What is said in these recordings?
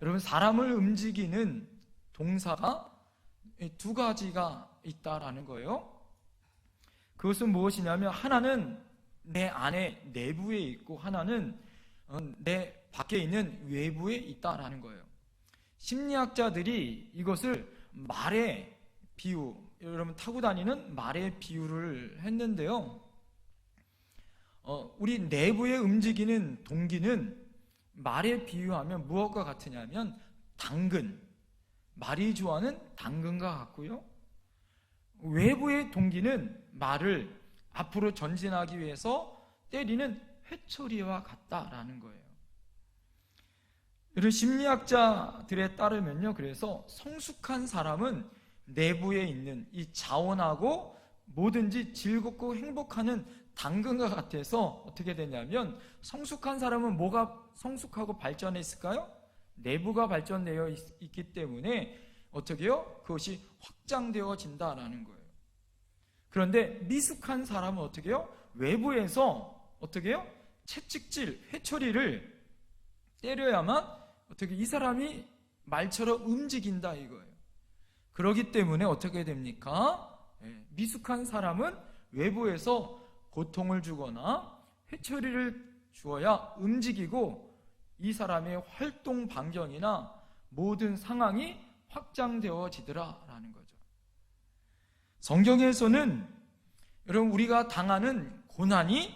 여러분, 사람을 움직이는 동사가 두 가지가 있다라는 거예요. 그것은 무엇이냐면, 하나는 내 안에 내부에 있고, 하나는 내 밖에 있는 외부에 있다라는 거예요. 심리학자들이 이것을 말의 비유, 여러분 타고 다니는 말의 비유를 했는데요, 우리 내부에 움직이는 동기는 말에 비유하면 무엇과 같으냐면 당근, 말이 좋아하는 당근과 같고요, 외부의 동기는 말을 앞으로 전진하기 위해서 때리는 회초리와 같다라는 거예요. 이런 심리학자들에 따르면요, 그래서 성숙한 사람은 내부에 있는 이 자원하고 뭐든지 즐겁고 행복하는 당근과 같아서 어떻게 되냐면, 성숙한 사람은 뭐가 성숙하고 발전했을까요? 내부가 발전되어 있기 때문에 어떻게 해요? 그것이 확장되어진다라는 거예요. 그런데 미숙한 사람은 어떻게 해요? 외부에서 어떻게 해요? 채찍질, 회초리를 때려야만 어떻게 이 사람이 말처럼 움직인다 이거예요. 그렇기 때문에 어떻게 됩니까? 미숙한 사람은 외부에서 고통을 주거나 회초리를 주어야 움직이고, 이 사람의 활동 반경이나 모든 상황이 확장되어지더라라는 거죠. 성경에서는 여러분, 우리가 당하는 고난이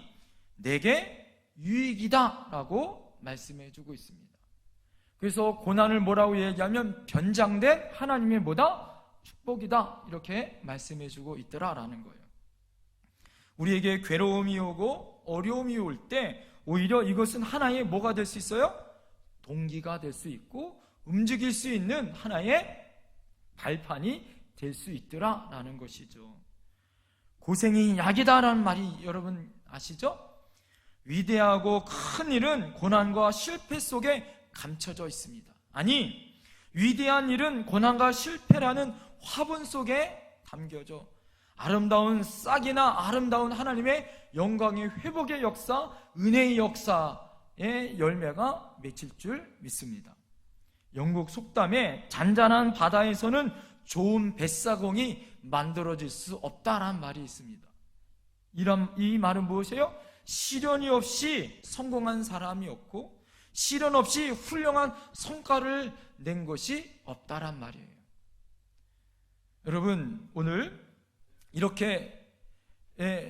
내게 유익이다라고 말씀해 주고 있습니다. 그래서 고난을 뭐라고 얘기하면 변장된 하나님의 뭐다? 축복이다, 이렇게 말씀해 주고 있더라라는 거예요. 우리에게 괴로움이 오고 어려움이 올 때 오히려 이것은 하나의 뭐가 될 수 있어요? 동기가 될 수 있고 움직일 수 있는 하나의 발판이 될 수 있더라라는 것이죠. 고생이 약이다라는 말이 여러분 아시죠? 위대하고 큰 일은 고난과 실패 속에 감춰져 있습니다. 아니, 위대한 일은 고난과 실패라는 화분 속에 담겨져 아름다운 싹이나 아름다운 하나님의 영광의 회복의 역사, 은혜의 역사의 열매가 맺힐 줄 믿습니다. 영국 속담에 잔잔한 바다에서는 좋은 뱃사공이 만들어질 수 없다라는 말이 있습니다. 이 말은 무엇이에요? 시련이 없이 성공한 사람이 없고 시련 없이 훌륭한 성과를 낸 것이 없다란 말이에요. 여러분, 오늘 이렇게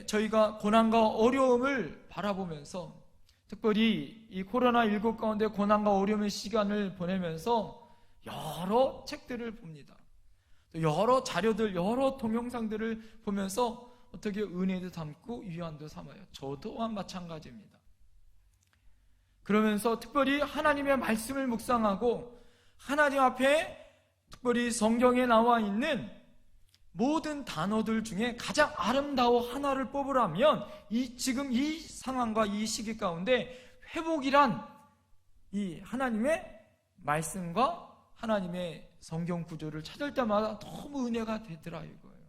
저희가 고난과 어려움을 바라보면서, 특별히 이 코로나19 가운데 고난과 어려움의 시간을 보내면서 여러 책들을 봅니다. 또 여러 자료들, 여러 동영상들을 보면서 어떻게 은혜도 담고 위안도 삼아요. 저 또한 마찬가지입니다. 그러면서 특별히 하나님의 말씀을 묵상하고 하나님 앞에 특별히 성경에 나와 있는 모든 단어들 중에 가장 아름다워 하나를 뽑으라면 지금 이 상황과 이 시기 가운데 회복이란 이 하나님의 말씀과 하나님의 성경 구조를 찾을 때마다 너무 은혜가 되더라 이거예요.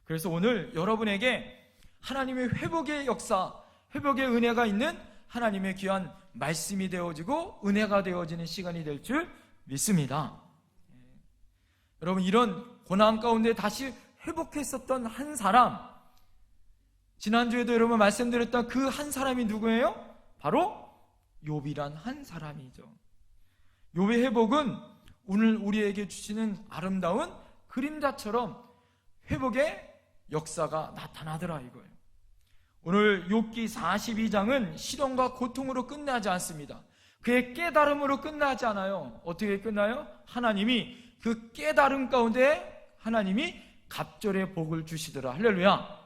그래서 오늘 여러분에게 하나님의 회복의 역사, 회복의 은혜가 있는 하나님의 귀한 말씀이 되어지고 은혜가 되어지는 시간이 될 줄 믿습니다. 여러분, 이런 고난 가운데 다시 회복했었던 한 사람, 지난주에도 여러분 말씀드렸던 그 한 사람이 누구예요? 바로 욥이란 한 사람이죠. 욥의 회복은 오늘 우리에게 주시는 아름다운 그림자처럼 회복의 역사가 나타나더라 이거예요. 오늘 욥기 42장은 시련과 고통으로 끝나지 않습니다. 그의 깨달음으로 끝나지 않아요. 어떻게 끝나요? 하나님이 그 깨달음 가운데 하나님이 갑절의 복을 주시더라. 할렐루야.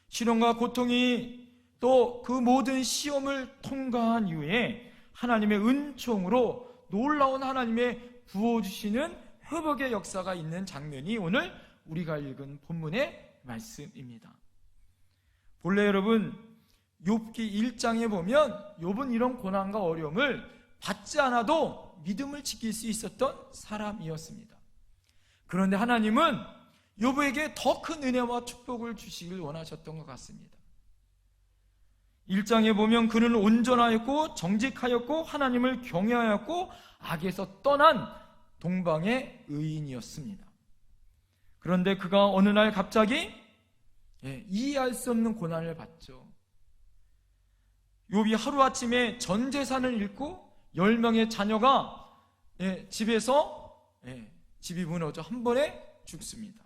시련과 고통이 또 그 모든 시험을 통과한 이후에 하나님의 은총으로 놀라운 하나님의 부어주시는 회복의 역사가 있는 장면이 오늘 우리가 읽은 본문의 말씀입니다. 본래 여러분, 욥기 1장에 보면 욥은 이런 고난과 어려움을 받지 않아도 믿음을 지킬 수 있었던 사람이었습니다. 그런데 하나님은 욥에게 더 큰 은혜와 축복을 주시길 원하셨던 것 같습니다. 1장에 보면 그는 온전하였고 정직하였고 하나님을 경외하였고 악에서 떠난 동방의 의인이었습니다. 그런데 그가 어느 날 갑자기 이해할 수 없는 고난을 받죠. 욥이 하루아침에 전 재산을 잃고 10명의 자녀가 집에서 집이 무너져 한 번에 죽습니다.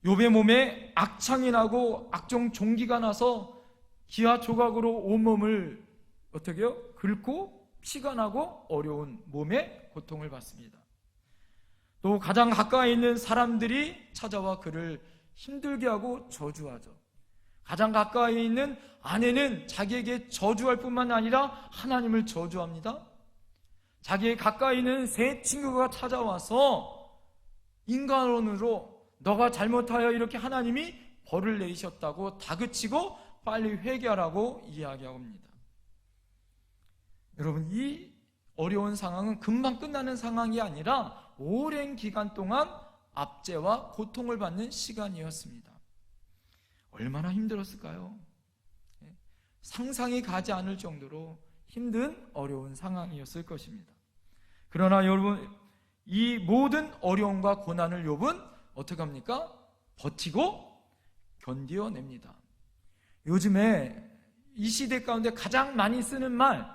욥의 몸에 악창이 나고 악종 종기가 나서 기아 조각으로 온몸을 어떻게요? 긁고 피가 나고 어려운 몸에 고통을 받습니다. 또 가장 가까이 있는 사람들이 찾아와 그를 힘들게 하고 저주하죠. 가장 가까이 있는 아내는 자기에게 저주할 뿐만 아니라 하나님을 저주합니다. 자기의 가까이 있는 세 친구가 찾아와서 인간론으로 너가 잘못하여 이렇게 하나님이 벌을 내리셨다고 다그치고 빨리 회개하라고 이야기합니다. 여러분, 이 어려운 상황은 금방 끝나는 상황이 아니라 오랜 기간 동안 압제와 고통을 받는 시간이었습니다. 얼마나 힘들었을까요? 상상이 가지 않을 정도로 힘든 어려운 상황이었을 것입니다. 그러나 여러분, 이 모든 어려움과 고난을 욥은 어떻게 합니까? 버티고 견뎌냅니다. 요즘에 이 시대 가운데 가장 많이 쓰는 말,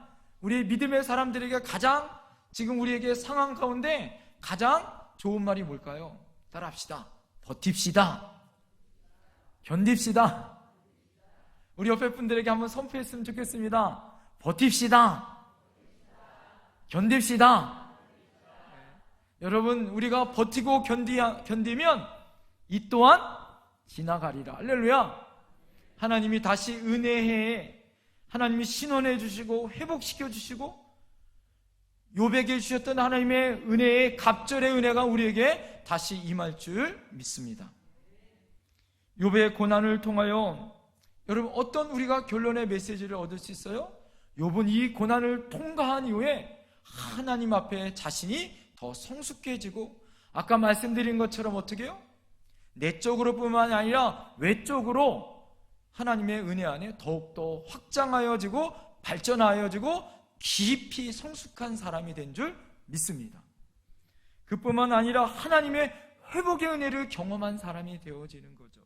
우리 믿음의 사람들에게 가장 지금 우리에게 상황 가운데 가장 좋은 말이 뭘까요? 따라합시다. 버팁시다. 견딥시다. 우리 옆에 분들에게 한번 선포했으면 좋겠습니다. 버팁시다. 견딥시다. 여러분, 우리가 버티고 견디면 이 또한 지나가리라. 할렐루야. 하나님이 다시 은혜해 하나님이 신원해 주시고 회복시켜 주시고 욥에게 주셨던 하나님의 은혜의 갑절의 은혜가 우리에게 다시 임할 줄 믿습니다. 욥의 고난을 통하여 여러분, 어떤 우리가 결론의 메시지를 얻을 수 있어요? 욥은 이 고난을 통과한 이후에 하나님 앞에 자신이 더 성숙해지고, 아까 말씀드린 것처럼 어떻게 해요? 내적으로 뿐만 아니라 외적으로 하나님의 은혜 안에 더욱더 확장하여지고 발전하여지고 깊이 성숙한 사람이 된 줄 믿습니다. 그뿐만 아니라 하나님의 회복의 은혜를 경험한 사람이 되어지는 거죠.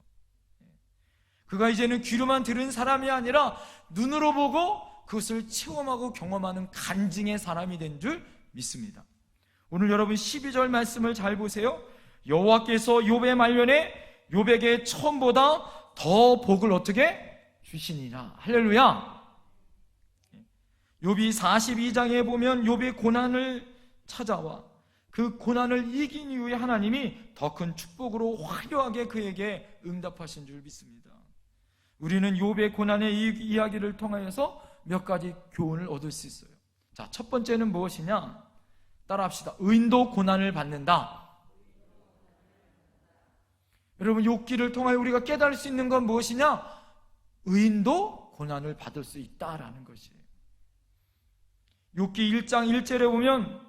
그가 이제는 귀로만 들은 사람이 아니라 눈으로 보고 그것을 체험하고 경험하는 간증의 사람이 된 줄 믿습니다. 오늘 여러분 12절 말씀을 잘 보세요. 여호와께서 욥의 말년에 욥에게 처음보다 더 복을 어떻게 주시니라. 할렐루야. 욥이 42장에 보면 욥의 고난을 찾아와 그 고난을 이긴 이후에 하나님이 더 큰 축복으로 화려하게 그에게 응답하신 줄 믿습니다. 우리는 욥의 고난의 이야기를 통하여서 몇 가지 교훈을 얻을 수 있어요. 자, 첫 번째는 무엇이냐? 따라합시다. 의인도 고난을 받는다. 여러분, 욥기를 통하여 우리가 깨달을 수 있는 건 무엇이냐? 의인도 고난을 받을 수 있다라는 것이에요. 욥기 1장 1절에 보면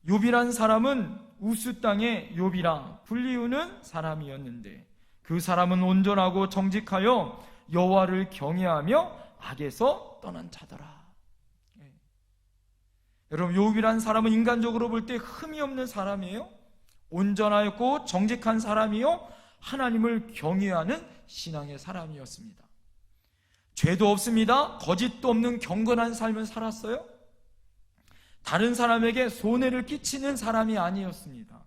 욥이란 사람은 우스 땅의 욥이라 불리우는 사람이었는데 그 사람은 온전하고 정직하여 여호와를 경외하며 악에서 떠난 자더라. 여러분, 욥이란 사람은 인간적으로 볼 때 흠이 없는 사람이에요. 온전하였고 정직한 사람이요 하나님을 경외하는 신앙의 사람이었습니다. 죄도 없습니다. 거짓도 없는 경건한 삶을 살았어요. 다른 사람에게 손해를 끼치는 사람이 아니었습니다.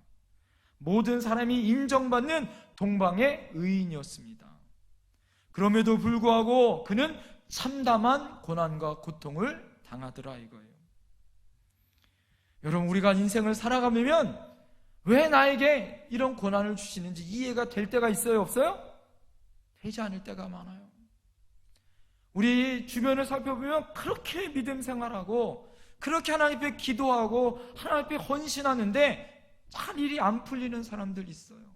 모든 사람이 인정받는 동방의 의인이었습니다. 그럼에도 불구하고 그는 참담한 고난과 고통을 당하더라 이거예요. 여러분, 우리가 인생을 살아가면 왜 나에게 이런 고난을 주시는지 이해가 될 때가 있어요, 없어요? 되지 않을 때가 많아요. 우리 주변을 살펴보면 그렇게 믿음 생활하고 그렇게 하나님 앞에 기도하고 하나님 앞에 헌신하는데 잘 일이 안 풀리는 사람들 있어요.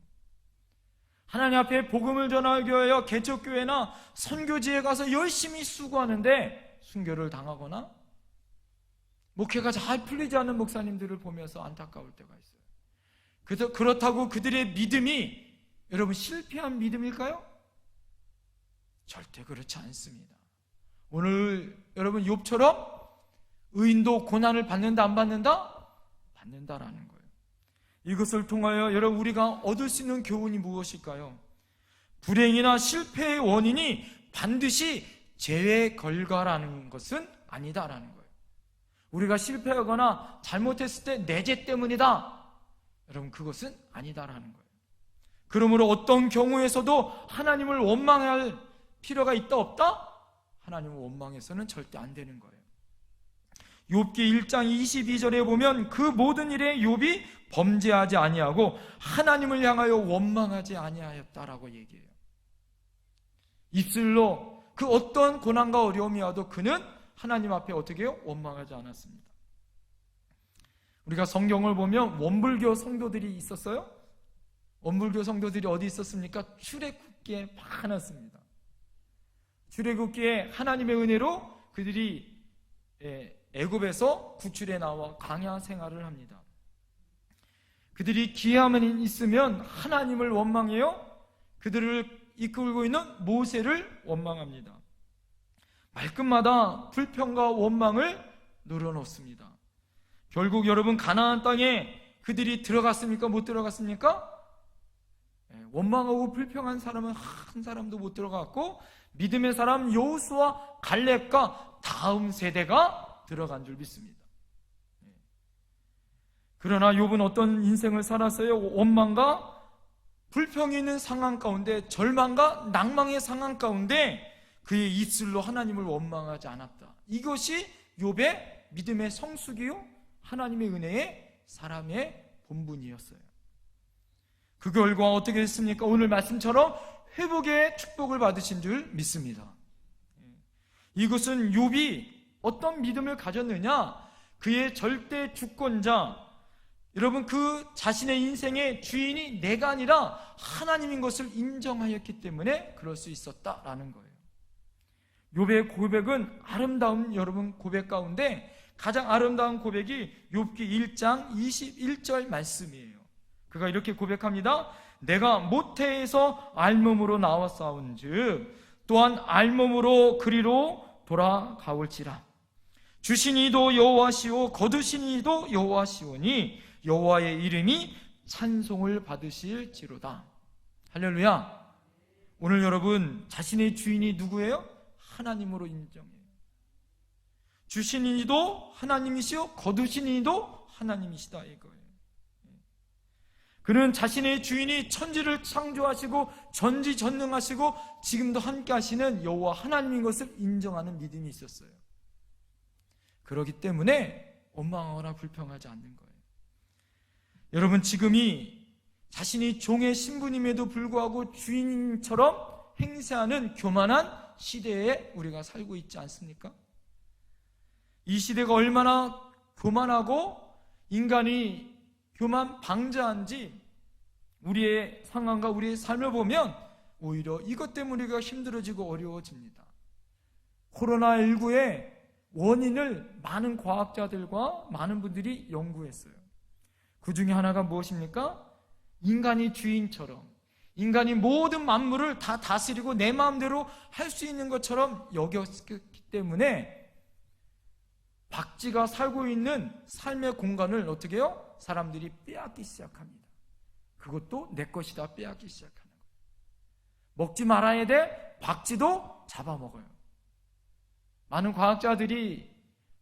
하나님 앞에 복음을 전하기 위하여 개척교회나 선교지에 가서 열심히 수고하는데 순교를 당하거나 목회가 잘 풀리지 않는 목사님들을 보면서 안타까울 때가 있어요. 그래서 그렇다고 그들의 믿음이 여러분 실패한 믿음일까요? 절대 그렇지 않습니다. 오늘 여러분 욥처럼 의인도 고난을 받는다 안 받는다? 받는다라는 거예요. 이것을 통하여 여러분 우리가 얻을 수 있는 교훈이 무엇일까요? 불행이나 실패의 원인이 반드시 죄의 결과라는 것은 아니다라는 거예요. 우리가 실패하거나 잘못했을 때 내 죄 때문이다, 여러분 그것은 아니다라는 거예요. 그러므로 어떤 경우에서도 하나님을 원망할 필요가 있다 없다? 하나님을 원망해서는 절대 안 되는 거예요. 욥기 1장 22절에 보면 그 모든 일에 욥이 범죄하지 아니하고 하나님을 향하여 원망하지 아니하였다라고 얘기해요. 입술로 그 어떤 고난과 어려움이 와도 그는 하나님 앞에 어떻게 해요? 원망하지 않았습니다. 우리가 성경을 보면 원불교 성도들이 있었어요. 원불교 성도들이 어디 있었습니까? 출애굽기에 많았습니다. 출애굽기에 하나님의 은혜로 그들이 애굽에서 구출해 나와 광야 생활을 합니다. 그들이 기회만 있으면 하나님을 원망해요. 그들을 이끌고 있는 모세를 원망합니다. 말끝마다 불평과 원망을 늘어놓습니다. 결국 여러분 가나안 땅에 그들이 들어갔습니까? 못 들어갔습니까? 원망하고 불평한 사람은 한 사람도 못 들어갔고 믿음의 사람 여호수아 갈렙과 다음 세대가 들어간 줄 믿습니다. 그러나 욥은 어떤 인생을 살았어요? 원망과 불평이 있는 상황 가운데, 절망과 낭망의 상황 가운데 그의 입술로 하나님을 원망하지 않았다. 이것이 욥의 믿음의 성숙이요 하나님의 은혜의 사람의 본분이었어요. 그 결과 어떻게 됐습니까? 오늘 말씀처럼 회복의 축복을 받으신 줄 믿습니다. 이것은 욥이 어떤 믿음을 가졌느냐? 그의 절대 주권자, 여러분 그 자신의 인생의 주인이 내가 아니라 하나님인 것을 인정하였기 때문에 그럴 수 있었다라는 거예요. 욥의 고백은 아름다운 여러분 고백 가운데 가장 아름다운 고백이 욥기 1장 21절 말씀이에요. 그가 이렇게 고백합니다. 내가 모태에서 알몸으로 나왔사온즉 또한 알몸으로 그리로 돌아가올지라. 주신 이도 여호와시오 거두신 이도 여호와시오니 여호와의 이름이 찬송을 받으실지로다. 할렐루야. 오늘 여러분 자신의 주인이 누구예요? 하나님으로 인정해요. 주신 이도 하나님이시오 거두신 이도 하나님이시다 이거예요. 그는 자신의 주인이 천지를 창조하시고 전지전능하시고 지금도 함께 하시는 여호와 하나님인 것을 인정하는 믿음이 있었어요. 그렇기 때문에 원망하거나 불평하지 않는 거예요. 여러분 지금이 자신이 종의 신분임에도 불구하고 주인처럼 행세하는 교만한 시대에 우리가 살고 있지 않습니까? 이 시대가 얼마나 교만하고 인간이 교만 방자한지 우리의 상황과 우리의 삶을 보면 오히려 이것 때문에 우리가 힘들어지고 어려워집니다. 코로나19의 원인을 많은 과학자들과 많은 분들이 연구했어요. 그 중에 하나가 무엇입니까? 인간이 주인처럼, 인간이 모든 만물을 다 다스리고 내 마음대로 할 수 있는 것처럼 여겼기 때문에 박쥐가 살고 있는 삶의 공간을 어떻게 해요? 사람들이 빼앗기 시작합니다. 그것도 내 것이다 빼앗기 시작하는 거예요. 먹지 말아야 돼? 박쥐도 잡아먹어요. 많은 과학자들이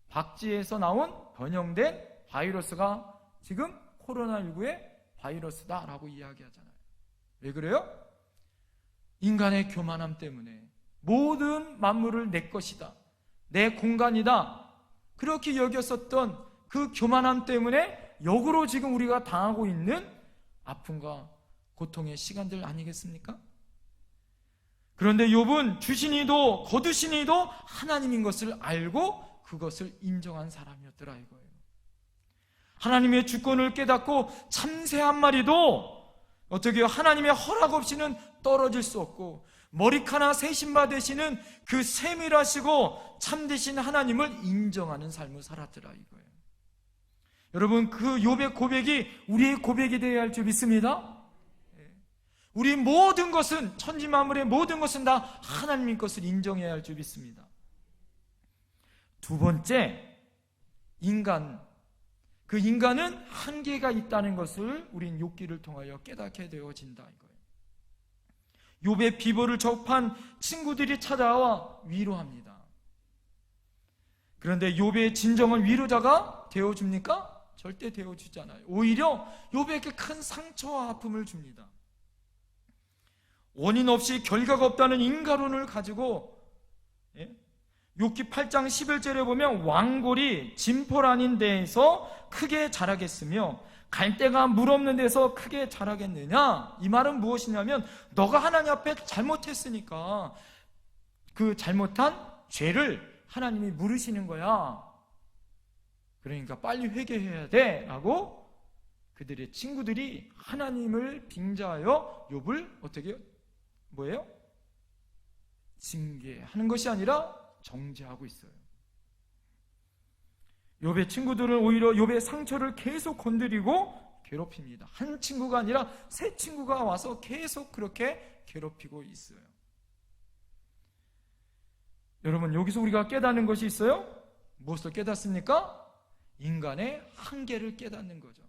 박쥐에서 나온 변형된 바이러스가 지금 코로나19의 바이러스다라고 이야기하잖아요. 왜 그래요? 인간의 교만함 때문에 모든 만물을 내 것이다, 내 공간이다, 그렇게 여겼었던 그 교만함 때문에 역으로 지금 우리가 당하고 있는 아픔과 고통의 시간들 아니겠습니까? 그런데 욥은 주신 이도 거두신 이도 하나님인 것을 알고 그것을 인정한 사람이었더라 이거예요. 하나님의 주권을 깨닫고 참새 한 마리도 어떻게 하나님의 허락 없이는 떨어질 수 없고 머리카락 세신바 되시는 그 세밀하시고 참되신 하나님을 인정하는 삶을 살았더라 이거예요. 여러분 그 욥의 고백이 우리의 고백이 되어야 할 줄 믿습니다. 우리 모든 것은 천지만물의 모든 것은 다 하나님의 것을 인정해야 할 줄 믿습니다. 두 번째, 그 인간은 한계가 있다는 것을 우린 욥기를 통하여 깨닫게 되어진다 이거예요. 욥의 비보를 접한 친구들이 찾아와 위로합니다. 그런데 욥의 진정한 위로자가 되어줍니까? 절대 되어주지 않아요. 오히려 욥에게 큰 상처와 아픔을 줍니다. 원인 없이 결과가 없다는 인과론을 가지고, 욥기 8장 11절에 보면 왕골이 진펄 아닌 데에서 크게 자라겠으며 갈대가 물 없는 데서 크게 자라겠느냐? 이 말은 무엇이냐면 너가 하나님 앞에 잘못했으니까 그 잘못한 죄를 하나님이 물으시는 거야. 그러니까 빨리 회개해야 돼 라고 그들의 친구들이 하나님을 빙자하여 욥을 어떻게 뭐예요? 징계하는 것이 아니라 정죄하고 있어요. 욥의 친구들은 오히려 욥의 상처를 계속 건드리고 괴롭힙니다. 한 친구가 아니라 세 친구가 와서 계속 그렇게 괴롭히고 있어요. 여러분, 여기서 우리가 깨닫는 것이 있어요? 무엇을 깨닫습니까? 인간의 한계를 깨닫는 거죠.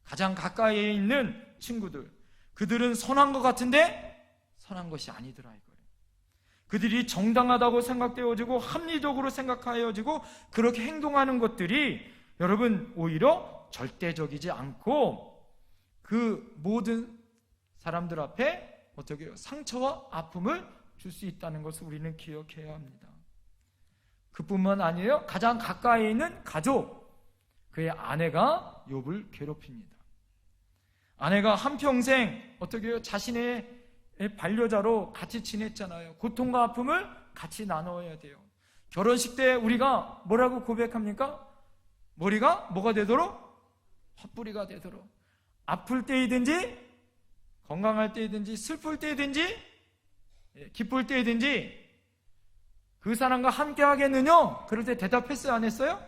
가장 가까이에 있는 친구들, 그들은 선한 것 같은데 선한 것이 아니더라 이거예요. 그들이 정당하다고 생각되어지고 합리적으로 생각하여지고 그렇게 행동하는 것들이 여러분 오히려 절대적이지 않고 그 모든 사람들 앞에 어떻게 상처와 아픔을 줄 수 있다는 것을 우리는 기억해야 합니다. 그뿐만 아니에요. 가장 가까이 있는 가족, 그의 아내가 욥을 괴롭힙니다. 아내가 한평생 어떻게 해요? 자신의 반려자로 같이 지냈잖아요. 고통과 아픔을 같이 나눠야 돼요. 결혼식 때 우리가 뭐라고 고백합니까? 머리가 뭐가 되도록? 헛부리가 되도록. 아플 때이든지 건강할 때이든지 슬플 때이든지 기쁠 때이든지 그 사람과 함께 하겠느냐? 그럴 때 대답했어요? 안 했어요?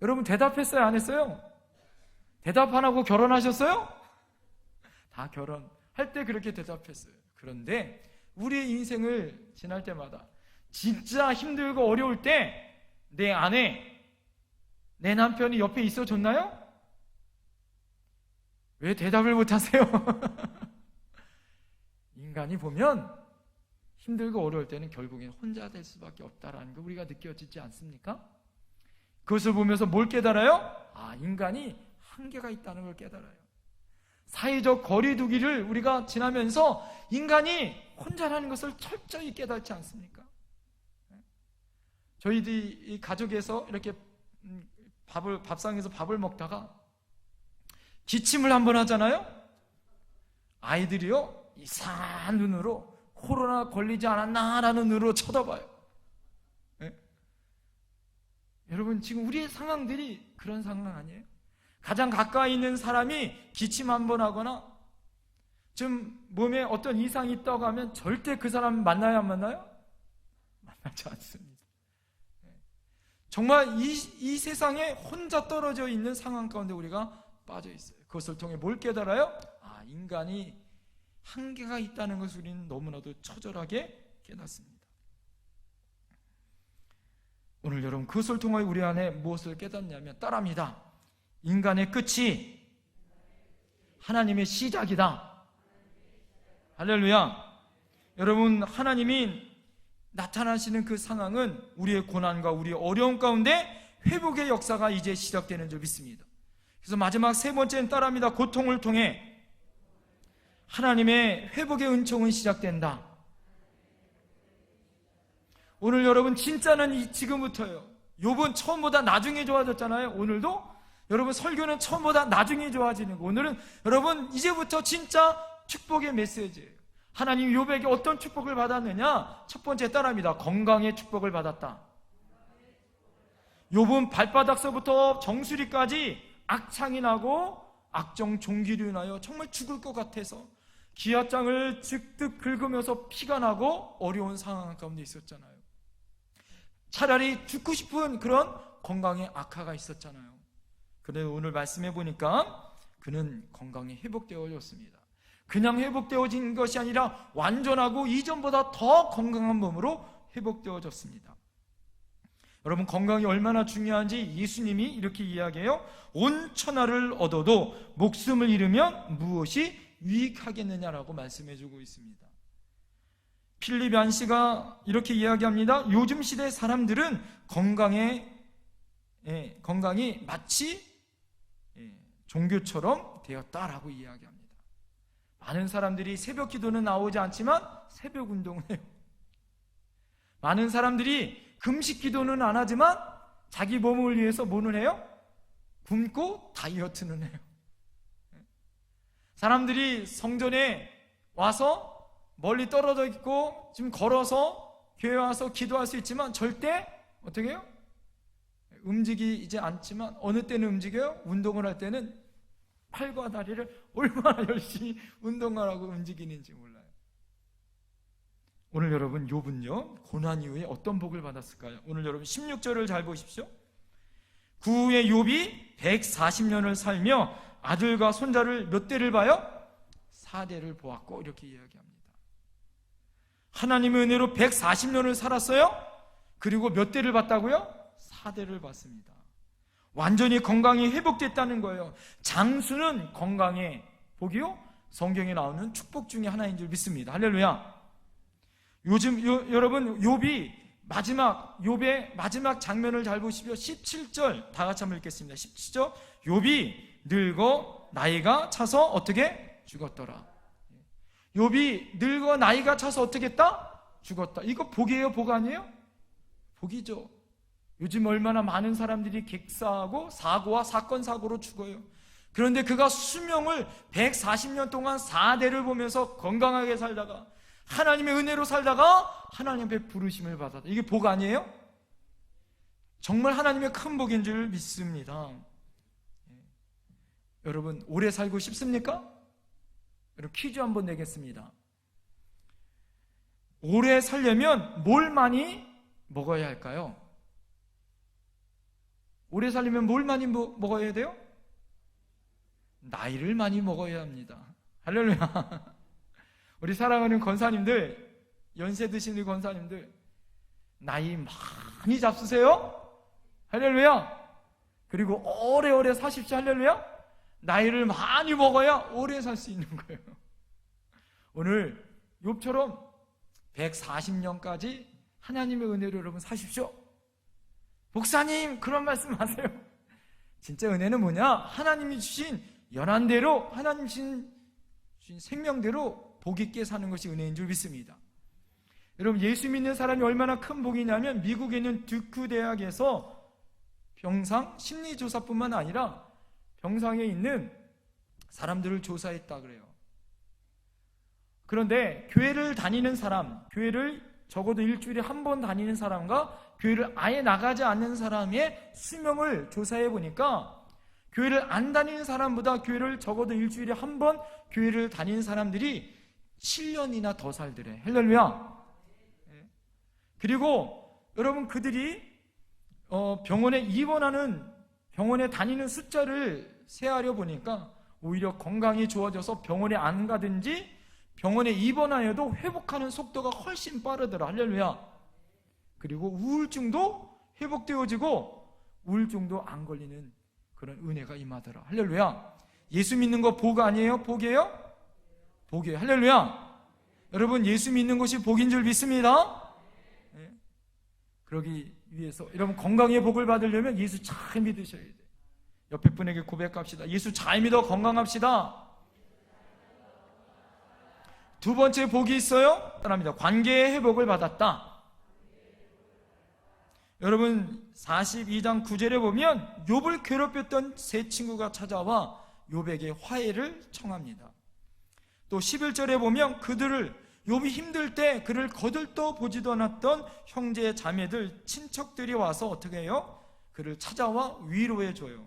여러분 대답했어요? 안 했어요? 대답 안 하고 결혼하셨어요? 다 결혼할 때 그렇게 대답했어요. 그런데 우리의 인생을 지날 때마다 진짜 힘들고 어려울 때 내 아내, 내 남편이 옆에 있어줬나요? 왜 대답을 못하세요? 인간이 보면 힘들고 어려울 때는 결국엔 혼자 될 수밖에 없다라는 거 우리가 느껴지지 않습니까? 그것을 보면서 뭘 깨달아요? 인간이 한계가 있다는 걸 깨달아요. 사회적 거리두기를 우리가 지나면서 인간이 혼자라는 것을 철저히 깨닫지 않습니까? 저희들이 이 가족에서 이렇게 밥상에서 밥을 먹다가 기침을 한번 하잖아요? 아이들이요 이상한 눈으로 코로나 걸리지 않았나라는 눈으로 쳐다봐요. 여러분 지금 우리의 상황들이 그런 상황 아니에요? 가장 가까이 있는 사람이 기침 한번 하거나 좀 몸에 어떤 이상이 있다고 하면 절대 그 사람 만나요 안 만나요? 만나지 않습니다. 정말 이 세상에 혼자 떨어져 있는 상황 가운데 우리가 빠져 있어요. 그것을 통해 뭘 깨달아요? 인간이 한계가 있다는 것을 우리는 너무나도 처절하게 깨닫습니다. 오늘 여러분 그것을 통해 우리 안에 무엇을 깨닫냐면 따라합니다. 인간의 끝이 하나님의 시작이다. 할렐루야. 여러분 하나님이 나타나시는 그 상황은 우리의 고난과 우리의 어려움 가운데 회복의 역사가 이제 시작되는 줄 믿습니다. 그래서 마지막 세 번째는 따라합니다. 고통을 통해 하나님의 회복의 은총은 시작된다. 오늘 여러분 진짜는 지금부터예요. 욥은 처음보다 나중에 좋아졌잖아요. 오늘도 여러분 설교는 처음보다 나중에 좋아지는 거. 오늘은 여러분 이제부터 진짜 축복의 메시지예요. 하나님 욥에게 어떤 축복을 받았느냐? 첫 번째 따라합니다. 건강의 축복을 받았다. 욥은 발바닥서부터 정수리까지 악창이 나고 악정 종기로 인하여 정말 죽을 것 같아서 기아장을 즉득 긁으면서 피가 나고 어려운 상황 가운데 있었잖아요. 차라리 죽고 싶은 그런 건강의 악화가 있었잖아요. 그런데 오늘 말씀해 보니까 그는 건강이 회복되어졌습니다. 그냥 회복되어진 것이 아니라 완전하고 이전보다 더 건강한 몸으로 회복되어졌습니다. 여러분, 건강이 얼마나 중요한지 예수님이 이렇게 이야기해요. 온 천하를 얻어도 목숨을 잃으면 무엇이 유익하겠느냐라고 말씀해주고 있습니다. 필립 얀시가 이렇게 이야기합니다. 요즘 시대 사람들은 건강이 마치 종교처럼 되었다라고 이야기합니다. 많은 사람들이 새벽 기도는 나오지 않지만 새벽 운동을 해요. 많은 사람들이 금식 기도는 안 하지만 자기 몸을 위해서 뭐는 해요? 굶고 다이어트는 해요. 사람들이 성전에 와서 멀리 떨어져 있고 지금 걸어서 교회 와서 기도할 수 있지만 절대 어떻게 해요? 움직이지 않지만 어느 때는 움직여요? 운동을 할 때는 팔과 다리를 얼마나 열심히 운동하라고 움직이는지 몰라요. 오늘 여러분, 욥은요 고난 이후에 어떤 복을 받았을까요? 오늘 여러분 16절을 잘 보십시오. 그 후에 욥이 140년을 살며 아들과 손자를 몇 대를 봐요? 4대를 보았고 이렇게 이야기합니다. 하나님의 은혜로 140년을 살았어요. 그리고 몇 대를 봤다고요? 4대를 봤습니다. 완전히 건강이 회복됐다는 거예요. 장수는 건강의 복이요, 성경에 나오는 축복 중에 하나인 줄 믿습니다. 할렐루야. 여러분, 욥의 마지막 장면을 잘 보시면 17절 다 같이 한번 읽겠습니다. 17절. 욥이 늙어 나이가 차서 어떻게? 죽었더라. 욥이 늙어 나이가 차서 어떻게 했다? 죽었다. 이거 복이에요, 복 아니에요? 복이죠. 요즘 얼마나 많은 사람들이 객사하고 사고와 사건 사고로 죽어요. 그런데 그가 수명을 140년 동안 4대를 보면서 건강하게 살다가 하나님의 은혜로 살다가 하나님 앞에 부르심을 받았다. 이게 복 아니에요? 정말 하나님의 큰 복인 줄 믿습니다. 여러분, 오래 살고 싶습니까? 여러분, 퀴즈 한번 내겠습니다. 오래 살려면 뭘 많이 먹어야 할까요? 오래 살려면 뭘 많이 먹어야 돼요? 나이를 많이 먹어야 합니다. 할렐루야. 우리 사랑하는 권사님들, 연세 드시는 권사님들, 나이 많이 잡수세요. 할렐루야. 그리고 오래오래 사십시오. 할렐루야. 나이를 많이 먹어야 오래 살 수 있는 거예요. 오늘 욥처럼 140년까지 하나님의 은혜로 여러분 사십시오. 목사님, 그런 말씀 하세요. 진짜 은혜는 뭐냐? 하나님이 주신 연한대로, 하나님 주신 생명대로 복 있게 사는 것이 은혜인 줄 믿습니다. 여러분, 예수 믿는 사람이 얼마나 큰 복이냐면 미국에 있는 듀크 대학에서 병상 심리조사뿐만 아니라 병상에 있는 사람들을 조사했다 그래요. 그런데 교회를 다니는 사람, 교회를 적어도 일주일에 한 번 다니는 사람과 교회를 아예 나가지 않는 사람의 수명을 조사해 보니까 교회를 안 다니는 사람보다 교회를 적어도 일주일에 한 번 교회를 다니는 사람들이 7년이나 더 살더래. 할렐루야. 그리고 여러분, 그들이 병원에 입원하는, 병원에 다니는 숫자를 세하려 보니까 오히려 건강이 좋아져서 병원에 안 가든지 병원에 입원하여도 회복하는 속도가 훨씬 빠르더라. 할렐루야. 그리고 우울증도 회복되어지고 우울증도 안 걸리는 그런 은혜가 임하더라. 할렐루야. 예수 믿는 거 복 아니에요? 복이에요? 복이에요. 할렐루야. 여러분, 예수 믿는 것이 복인 줄 믿습니다. 네. 그러기 위해서 여러분, 건강의 복을 받으려면 예수 잘 믿으셔야 돼요. 옆에 분에게 고백합시다. 예수 잘 믿어 건강합시다. 두 번째 복이 있어요. 따라합니다. 관계의 회복을 받았다. 여러분, 42장 9절에 보면 욥을 괴롭혔던 세 친구가 찾아와 욥에게 화해를 청합니다. 또 11절에 보면 욥이 힘들 때 그를 거들떠 보지도 않았던 형제 자매들, 친척들이 와서 어떻게 해요? 그를 찾아와 위로해 줘요.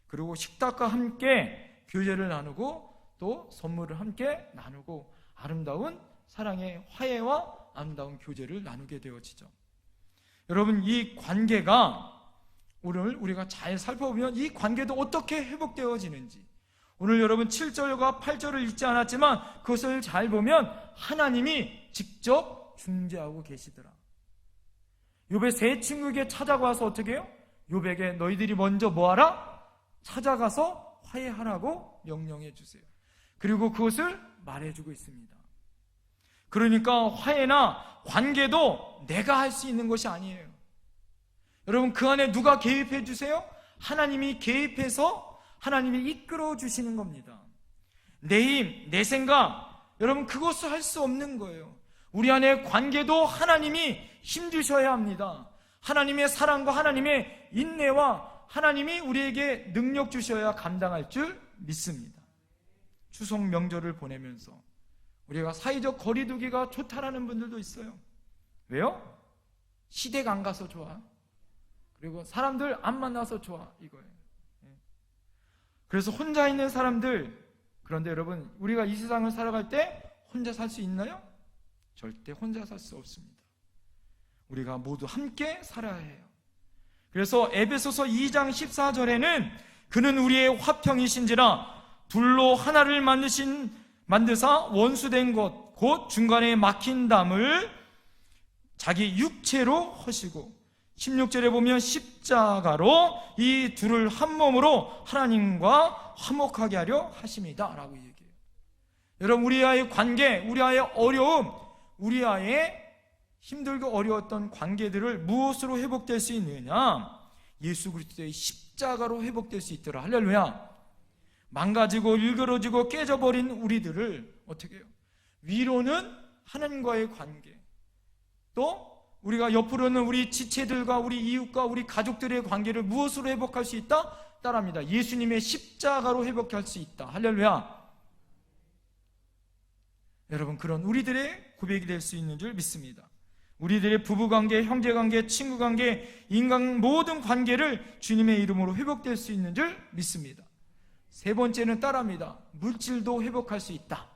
그리고 식탁과 함께 교제를 나누고 또 선물을 함께 나누고 아름다운 사랑의 화해와 아름다운 교제를 나누게 되어지죠. 여러분, 이 관계가 오늘 우리가 잘 살펴보면 이 관계도 어떻게 회복되어지는지, 오늘 여러분 7절과 8절을 읽지 않았지만 그것을 잘 보면 하나님이 직접 중재하고 계시더라. 욥의 세 친구에게 찾아가서 어떻게 해요? 욥에게 너희들이 먼저 뭐하라? 찾아가서 화해하라고 명령해 주세요. 그리고 그것을 말해주고 있습니다. 그러니까 화해나 관계도 내가 할 수 있는 것이 아니에요. 여러분, 그 안에 누가 개입해 주세요? 하나님이 개입해서 하나님이 이끌어 주시는 겁니다. 내 힘, 내 생각, 여러분 그것을 할 수 없는 거예요. 우리 안에 관계도 하나님이 힘 주셔야 합니다. 하나님의 사랑과 하나님의 인내와 하나님이 우리에게 능력 주셔야 감당할 줄 믿습니다. 추석 명절을 보내면서 우리가 사회적 거리두기가 좋다라는 분들도 있어요. 왜요? 시댁 안 가서 좋아. 그리고 사람들 안 만나서 좋아. 이거예요. 그래서 혼자 있는 사람들, 그런데 여러분, 우리가 이 세상을 살아갈 때 혼자 살 수 있나요? 절대 혼자 살 수 없습니다. 우리가 모두 함께 살아야 해요. 그래서 에베소서 2장 14절에는 그는 우리의 화평이신지라 둘로 하나를 만드사 원수된 것 곧 중간에 막힌 담을 자기 육체로 하시고, 16절에 보면 십자가로 이 둘을 한 몸으로 하나님과 화목하게 하려 하심이다 라고 얘기해요. 여러분, 우리와의 관계, 우리와의 어려움, 우리와의 힘들고 어려웠던 관계들을 무엇으로 회복될 수 있느냐? 예수 그리스도의 십자가로 회복될 수 있더라. 할렐루야. 망가지고 일그러지고 깨져버린 우리들을 어떻게 해요? 위로는 하나님과의 관계, 또 우리가 옆으로는 우리 지체들과 우리 이웃과 우리 가족들의 관계를 무엇으로 회복할 수 있다? 따라합니다. 예수님의 십자가로 회복할 수 있다. 할렐루야. 여러분, 그런 우리들의 고백이 될 수 있는 줄 믿습니다. 우리들의 부부관계, 형제관계, 친구관계, 인간 모든 관계를 주님의 이름으로 회복될 수 있는 줄 믿습니다. 세 번째는 따라합니다. 물질도 회복할 수 있다.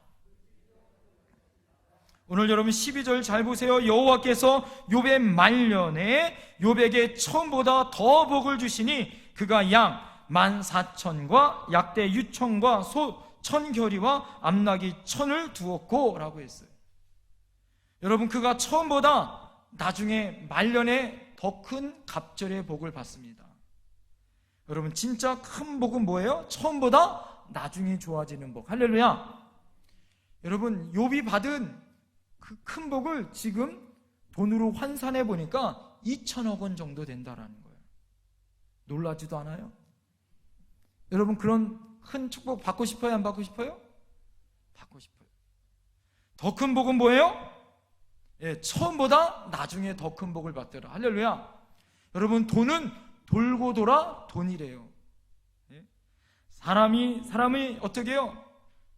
오늘 여러분 12절 잘 보세요. 여호와께서 욥의 말년에 욥에게 처음보다 더 복을 주시니 그가 양 14,000과 약대 6,000과 소 1,000겨리와 암나귀 1,000을 두었고 라고 했어요. 여러분, 그가 처음보다 나중에 말년에 더 큰 갑절의 복을 받습니다. 여러분, 진짜 큰 복은 뭐예요? 처음보다 나중에 좋아지는 복. 할렐루야. 여러분, 욥이 받은 그 큰 복을 지금 돈으로 환산해 보니까 2천억 원 정도 된다라는 거예요. 놀라지도 않아요? 여러분, 그런 큰 축복 받고 싶어요? 안 받고 싶어요? 받고 싶어요. 더 큰 복은 뭐예요? 예, 처음보다 나중에 더 큰 복을 받더라. 할렐루야. 여러분, 돈은 돌고 돌아 돈이래요. 예? 사람이 어떻게 해요?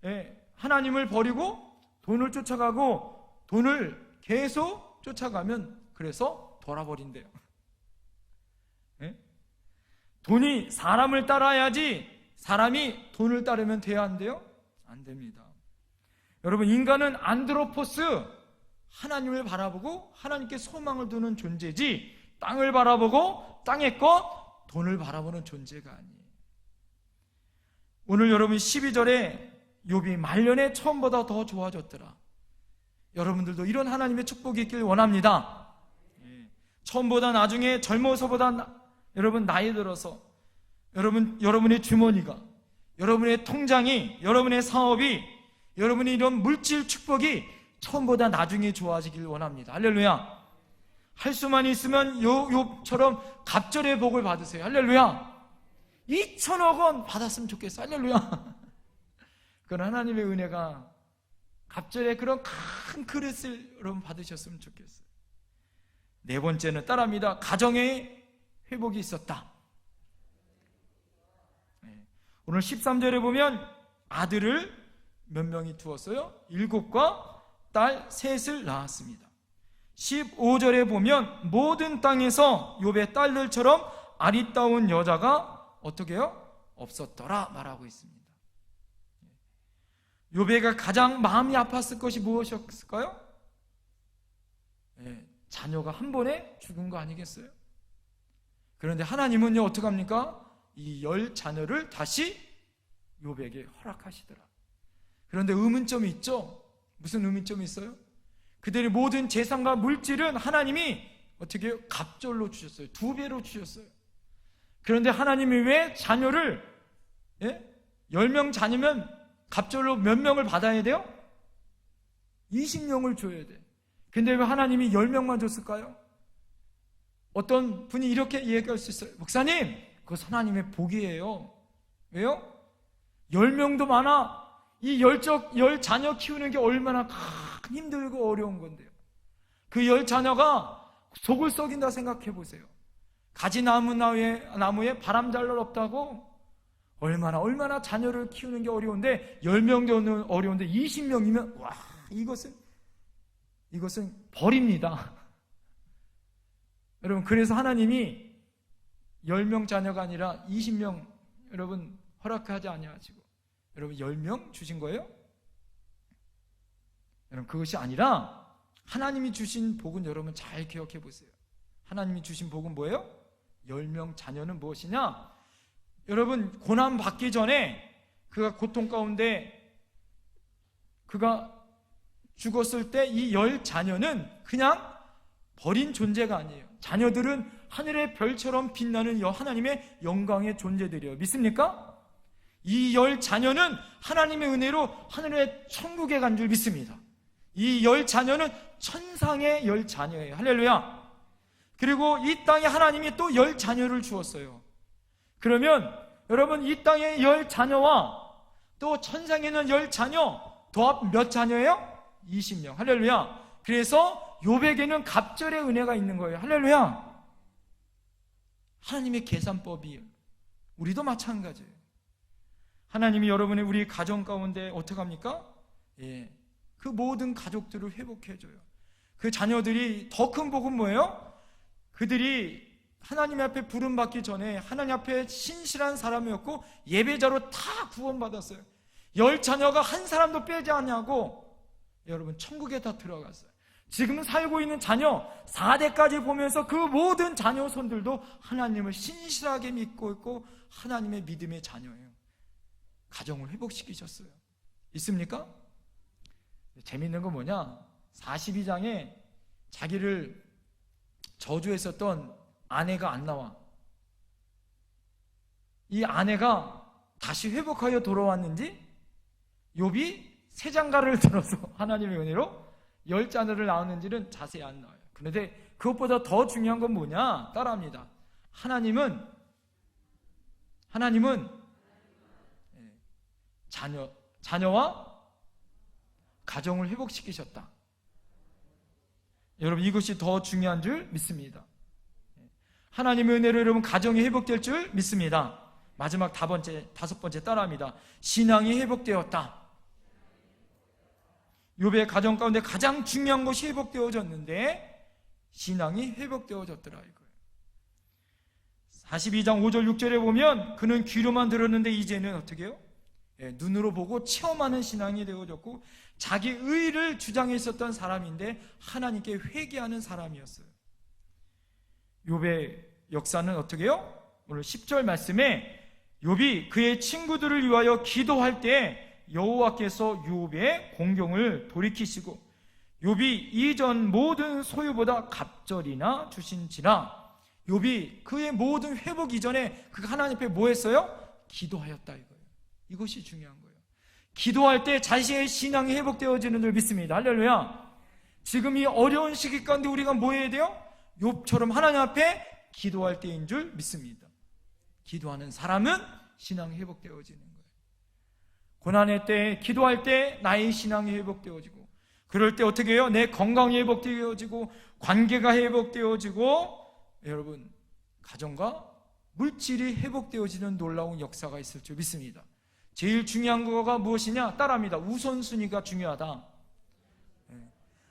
예, 하나님을 버리고 돈을 쫓아가고 돈을 계속 쫓아가면 그래서 돌아버린대요. 예? 돈이 사람을 따라야지 사람이 돈을 따르면 돼야 한대요? 안 됩니다. 여러분, 인간은 안드로포스, 하나님을 바라보고 하나님께 소망을 두는 존재지 땅을 바라보고 땅의 것, 돈을 바라보는 존재가 아니에요. 오늘 여러분 12절에 욥이 말년에 처음보다 더 좋아졌더라. 여러분들도 이런 하나님의 축복이 있길 원합니다. 처음보다 나중에 젊어서보다 여러분 나이 들어서 여러분의 주머니가, 여러분의 통장이, 여러분의 사업이, 여러분의 이런 물질 축복이 처음보다 나중에 좋아지길 원합니다. 할렐루야. 할 수만 있으면 욥처럼 갑절의 복을 받으세요. 할렐루야. 2천억 원 받았으면 좋겠어. 할렐루야. 그건 하나님의 은혜가 갑절의 그런 큰 그릇을 여러분 받으셨으면 좋겠어요. 네 번째는 따라합니다. 가정의 회복이 있었다. 오늘 13절에 보면 아들을 몇 명이 두었어요? 7과 딸 3을 낳았습니다. 15절에 보면 모든 땅에서 욥의 딸들처럼 아리따운 여자가 어떻게 해요? 없었더라 말하고 있습니다. 욥에게 가장 마음이 아팠을 것이 무엇이었을까요? 자녀가 한 번에 죽은 거 아니겠어요? 그런데 하나님은요 어떻게 합니까? 이 10자녀를 다시 욥에게 허락하시더라. 그런데 의문점이 있죠. 무슨 의문점이 있어요? 그들의 모든 재산과 물질은 하나님이 어떻게 해요? 갑절로 주셨어요. 2배로 주셨어요. 그런데 하나님이 왜 자녀를 10명 자녀면 갑절로 몇 명을 받아야 돼요? 20명을 줘야 돼. 근데 왜 하나님이 10명만 줬을까요? 어떤 분이 이렇게 얘기할 수 있어요. 목사님, 그거 하나님의 복이에요. 왜요? 10명도 많아. 이 10자녀 키우는 게 얼마나 힘들고 어려운 건데요. 그 10자녀가 속을 썩인다 생각해 보세요. 가지 나무에 바람 잘 날 없다고 얼마나 자녀를 키우는 게 어려운데 10명도 어려운데 20명이면 와, 이것은 벌입니다. 여러분, 그래서 하나님이 10명 자녀가 아니라 20명 여러분 허락하지 아니하시고 여러분 10명 주신 거예요? 여러분, 그것이 아니라 하나님이 주신 복은 여러분 잘 기억해 보세요. 하나님이 주신 복은 뭐예요? 10명 자녀는 무엇이냐? 여러분, 고난 받기 전에 그가 고통 가운데 그가 죽었을 때 이 10자녀는 그냥 버린 존재가 아니에요. 자녀들은 하늘의 별처럼 빛나는 하나님의 영광의 존재들이에요. 믿습니까? 이 10자녀는 하나님의 은혜로 하늘의 천국에 간 줄 믿습니다. 이 10자녀는 천상의 10자녀예요. 할렐루야. 그리고 이 땅에 하나님이 또 10자녀를 주었어요. 그러면 여러분, 이 땅의 10자녀와 또 천상에 있는 10자녀 더합 몇 자녀예요? 20명. 할렐루야. 그래서 욥에게는 갑절의 은혜가 있는 거예요. 할렐루야. 하나님의 계산법이 우리도 마찬가지예요. 하나님이 여러분의 우리 가정 가운데 어떻게 합니까? 그 모든 가족들을 회복해줘요. 그 자녀들이 더 큰 복은 뭐예요? 그들이 하나님 앞에 부름받기 전에 하나님 앞에 신실한 사람이었고 예배자로 다 구원받았어요. 10자녀가 한 사람도 빼지 않냐고 여러분 천국에 다 들어갔어요. 지금 살고 있는 자녀 4대까지 보면서 그 모든 자녀 손들도 하나님을 신실하게 믿고 있고 하나님의 믿음의 자녀예요. 가정을 회복시키셨어요. 있습니까? 재밌는 건 뭐냐? 42장에 자기를 저주했었던 아내가 안 나와. 이 아내가 다시 회복하여 돌아왔는지 욥이 새 장가를 들어서 하나님의 은혜로 10자녀를 낳았는지는 자세히 안 나와요. 그런데 그것보다 더 중요한 건 뭐냐? 따라합니다. 하나님은 자녀와 가정을 회복시키셨다. 여러분, 이것이 더 중요한 줄 믿습니다. 하나님의 은혜로 여러분 가정이 회복될 줄 믿습니다. 마지막 5번째 따라합니다. 신앙이 회복되었다. 욥의 가정 가운데 가장 중요한 것이 회복되어졌는데 신앙이 회복되어졌더라 이거예요. 42장 5절 6절에 보면 그는 귀로만 들었는데 이제는 어떻게 해요? 눈으로 보고 체험하는 신앙이 되어졌고 자기 의를 주장했었던 사람인데 하나님께 회개하는 사람이었어요. 욥의 역사는 어떻게 해요? 오늘 10절 말씀에 욥이 그의 친구들을 위하여 기도할 때 여호와께서 욥의 공경을 돌이키시고 욥이 이전 모든 소유보다 갑절이나 주신지라. 욥이 그의 모든 회복 이전에 그가 하나님 앞에 뭐 했어요? 기도하였다 이거예요. 이것이 중요한 거예요. 기도할 때 자신의 신앙이 회복되어지는 줄 믿습니다. 할렐루야. 지금 이 어려운 시기 가운데 우리가 뭐 해야 돼요? 욥처럼 하나님 앞에 기도할 때인 줄 믿습니다. 기도하는 사람은 신앙이 회복되어지는 거예요. 고난의 때, 기도할 때 나의 신앙이 회복되어지고 그럴 때 어떻게 해요? 내 건강이 회복되어지고 관계가 회복되어지고 여러분 가정과 물질이 회복되어지는 놀라운 역사가 있을 줄 믿습니다. 제일 중요한 거가 무엇이냐? 따라합니다. 우선순위가 중요하다.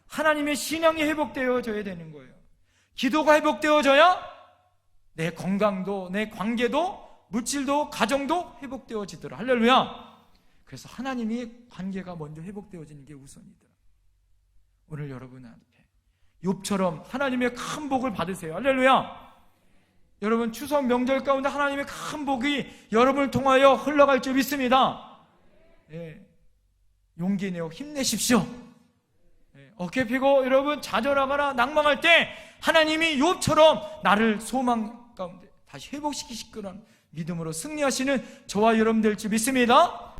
하나님의 신앙이 회복되어져야 되는 거예요. 기도가 회복되어져야 내 건강도 내 관계도 물질도 가정도 회복되어지더라. 할렐루야. 그래서 하나님의 관계가 먼저 회복되어지는 게 우선이더라. 오늘 여러분 앞에 욥처럼 하나님의 큰 복을 받으세요. 할렐루야. 여러분 추석 명절 가운데 하나님의 큰 복이 여러분을 통하여 흘러갈 줄 믿습니다. 용기 내어 힘내십시오. 어깨 피고 여러분 좌절하거나 낭망할 때 하나님이 욥처럼 나를 소망 가운데 다시 회복시키실 거라는 믿음으로 승리하시는 저와 여러분 될지 믿습니다.